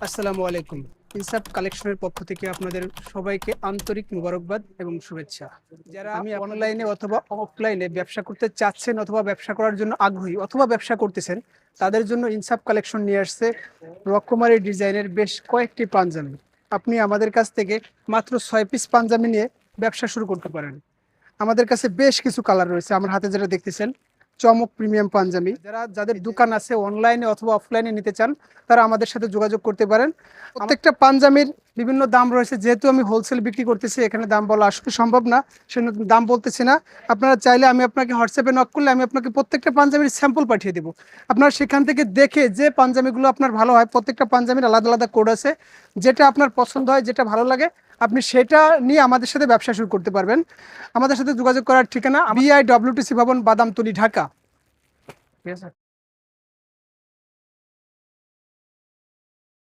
আসসালামু আলাইকুম। ইনসাফ কালেকশনের পক্ষ থেকে আপনাদের সবাইকে আন্তরিক মুবারকবাদ এবং শুভেচ্ছা। যারা আমি অনলাইনে অথবা অফলাইনে ব্যবসা করতে চাচ্ছেন অথবা ব্যবসা করার জন্য আগ্রহী অথবা ব্যবসা করতেছেন, তাদের জন্য ইনসাফ কালেকশন নিয়ে আসছে রকমারি ডিজাইনের বেশ কয়েকটি পাঞ্জাবি। আপনি আমাদের কাছ থেকে মাত্র 6 পিস পাঞ্জাবি নিয়ে ব্যবসা শুরু করতে পারেন। আমাদের কাছে বেশ কিছু কালার রয়েছে। আমার হাতে যেটা দেখতেছেন, চমক প্রিমিয়াম পাঞ্জাবি। যাদের দোকান আছে অনলাইনে অথবা অফলাইনে নিতে চান, তারা আমাদের সাথে যোগাযোগ করতে পারেন। প্রত্যেকটা পাঞ্জাবির বিভিন্ন দাম রয়েছে। যেহেতু আমি হোলসেল বিক্রি করতেছি, এখানে দাম বলা আসলে সম্ভব না, সেজন্য দাম বলতেছি না। আপনারা চাইলে আমি আপনাকে হোয়াটসঅ্যাপে নক করলে আমি আপনাকে প্রত্যেকটা পাঞ্জাবির স্যাম্পল পাঠিয়ে দেবো। আপনারা সেখান থেকে দেখে যে পাঞ্জাবিগুলো আপনার ভালো হয়, প্রত্যেকটা পাঞ্জাবির আলাদা আলাদা কোড আছে, যেটা আপনার পছন্দ হয়, যেটা ভালো লাগে আপনি সেটা নিয়ে আমাদের সাথে ব্যবসা শুরু করতে পারবেন। আমাদের সাথে যোগাযোগ করার ঠিকানা BIWTC ভবন, বাদামতলী, ঢাকা। ঠিক আছে।